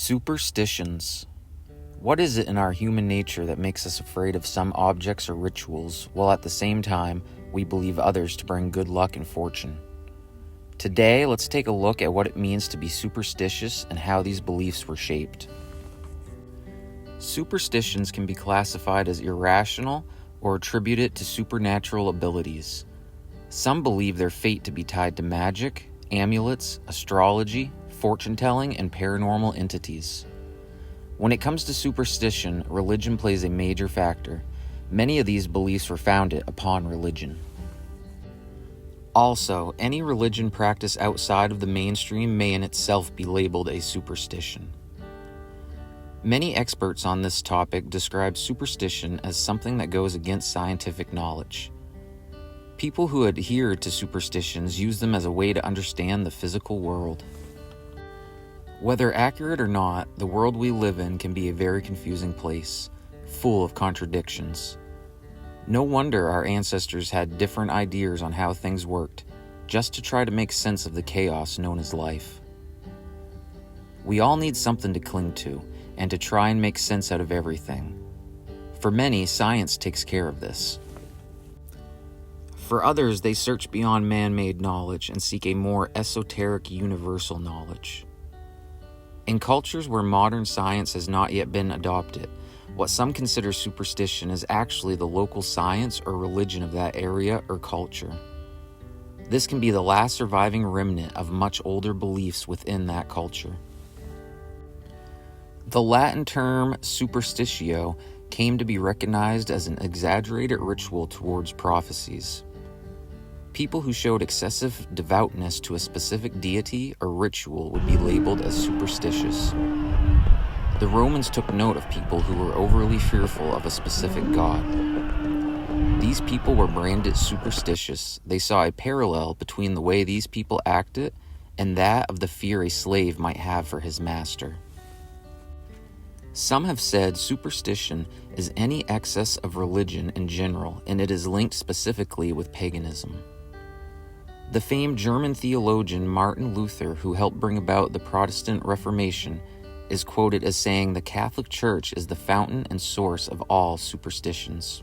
Superstitions. What is it in our human nature that makes us afraid of some objects or rituals, while at the same time we believe others to bring good luck and fortune? Today, let's take a look at what it means to be superstitious and how these beliefs were shaped. Superstitions can be classified as irrational or attributed to supernatural abilities. Some believe their fate to be tied to magic, amulets, astrology, fortune-telling, and paranormal entities. When it comes to superstition, religion plays a major factor. Many of these beliefs were founded upon religion. Also, any religion practiced outside of the mainstream may in itself be labeled a superstition. Many experts on this topic describe superstition as something that goes against scientific knowledge. People who adhere to superstitions use them as a way to understand the physical world. Whether accurate or not, the world we live in can be a very confusing place, full of contradictions. No wonder our ancestors had different ideas on how things worked, just to try to make sense of the chaos known as life. We all need something to cling to, and to try and make sense out of everything. For many, science takes care of this. For others, they search beyond man-made knowledge and seek a more esoteric universal knowledge. In cultures where modern science has not yet been adopted, what some consider superstition is actually the local science or religion of that area or culture. This can be the last surviving remnant of much older beliefs within that culture. The Latin term superstitio came to be recognized as an exaggerated ritual towards prophecies. People who showed excessive devoutness to a specific deity or ritual would be labeled as superstitious. The Romans took note of people who were overly fearful of a specific god. These people were branded superstitious. They saw a parallel between the way these people acted and that of the fear a slave might have for his master. Some have said superstition is any excess of religion in general, and it is linked specifically with paganism. The famed German theologian Martin Luther, who helped bring about the Protestant Reformation, is quoted as saying the Catholic Church is the fountain and source of all superstitions,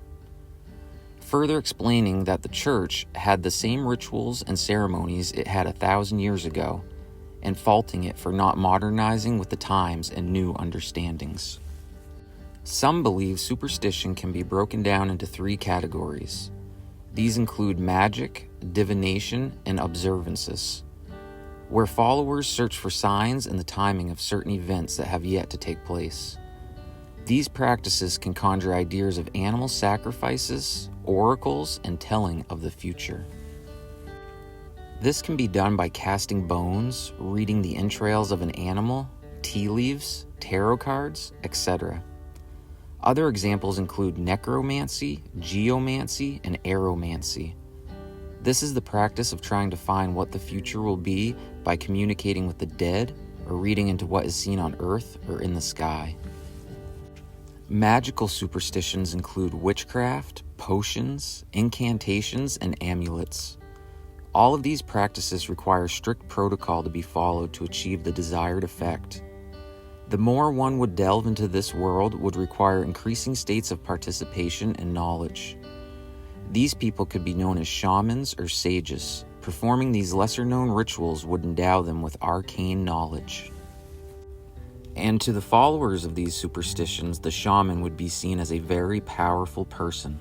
further explaining that the Church had the same rituals and ceremonies it had 1,000 years ago, and faulting it for not modernizing with the times and new understandings. Some believe superstition can be broken down into 3 categories. These include magic, divination, and observances, where followers search for signs and the timing of certain events that have yet to take place. These practices can conjure ideas of animal sacrifices, oracles, and telling of the future. This can be done by casting bones, reading the entrails of an animal, tea leaves, tarot cards, etc. Other examples include necromancy, geomancy, and aeromancy. This is the practice of trying to find what the future will be by communicating with the dead or reading into what is seen on earth or in the sky. Magical superstitions include witchcraft, potions, incantations, and amulets. All of these practices require strict protocol to be followed to achieve the desired effect. The more one would delve into this world would require increasing states of participation and knowledge. These people could be known as shamans or sages. Performing these lesser-known rituals would endow them with arcane knowledge. And to the followers of these superstitions, the shaman would be seen as a very powerful person.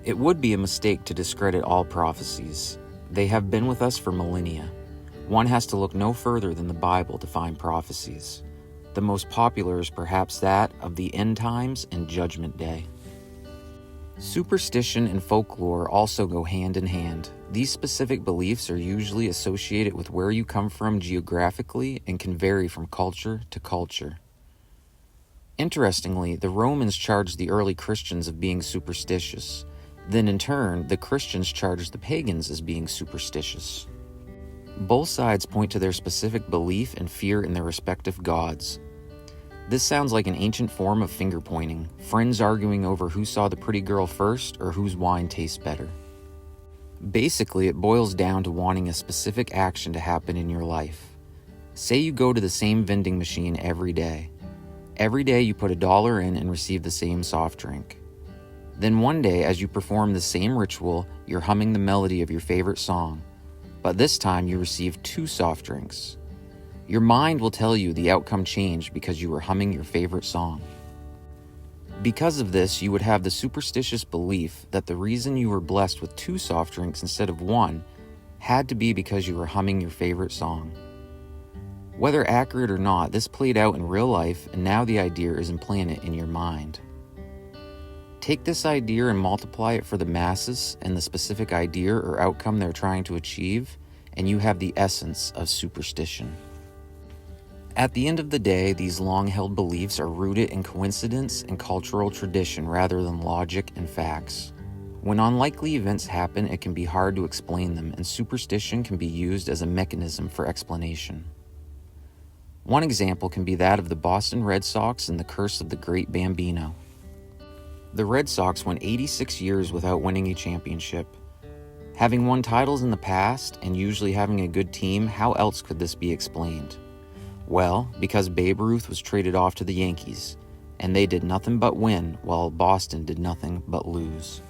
It would be a mistake to discredit all prophecies. They have been with us for millennia. One has to look no further than the Bible to find prophecies. The most popular is perhaps that of the end times and Judgment Day. Superstition and folklore also go hand in hand. These specific beliefs are usually associated with where you come from geographically and can vary from culture to culture. Interestingly, the Romans charged the early Christians of being superstitious. Then in turn, the Christians charged the pagans as being superstitious. Both sides point to their specific belief and fear in their respective gods. This sounds like an ancient form of finger-pointing, friends arguing over who saw the pretty girl first or whose wine tastes better. Basically, it boils down to wanting a specific action to happen in your life. Say you go to the same vending machine every day. Every day you put $1 in and receive the same soft drink. Then one day, as you perform the same ritual, you're humming the melody of your favorite song, but this time you receive 2 soft drinks. Your mind will tell you the outcome changed because you were humming your favorite song. Because of this, you would have the superstitious belief that the reason you were blessed with 2 soft drinks instead of 1 had to be because you were humming your favorite song. Whether accurate or not, this played out in real life, and now the idea is implanted in your mind. Take this idea and multiply it for the masses and the specific idea or outcome they're trying to achieve, and you have the essence of superstition. At the end of the day, these long-held beliefs are rooted in coincidence and cultural tradition rather than logic and facts. When unlikely events happen, it can be hard to explain them, and superstition can be used as a mechanism for explanation. One example can be that of the Boston Red Sox and the curse of the Great Bambino. The Red Sox went 86 years without winning a championship. Having won titles in the past and usually having a good team, how else could this be explained? Well, because Babe Ruth was traded off to the Yankees, and they did nothing but win, while Boston did nothing but lose.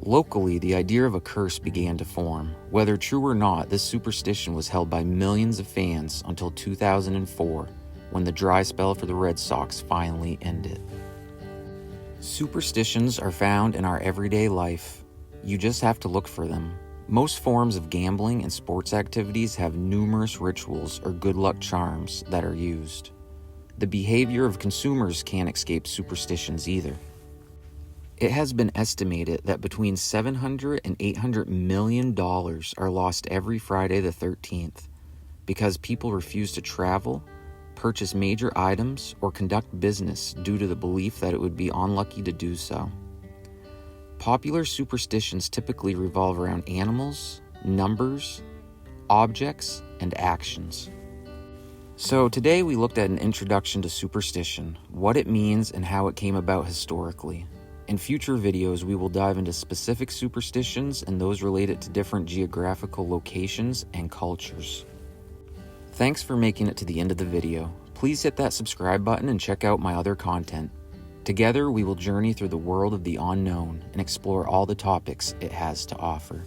Locally, the idea of a curse began to form. Whether true or not, this superstition was held by millions of fans until 2004, when the dry spell for the Red Sox finally ended. Superstitions are found in our everyday life. You just have to look for them. Most forms of gambling and sports activities have numerous rituals or good luck charms that are used. The behavior of consumers can't escape superstitions either. It has been estimated that between $700 and $800 million are lost every Friday the 13th because people refuse to travel, purchase major items, or conduct business due to the belief that it would be unlucky to do so. Popular superstitions typically revolve around animals, numbers, objects, and actions. So today we looked at an introduction to superstition, what it means and how it came about historically. In future videos, we will dive into specific superstitions and those related to different geographical locations and cultures. Thanks for making it to the end of the video. Please hit that subscribe button and check out my other content. Together, we will journey through the world of the unknown and explore all the topics it has to offer.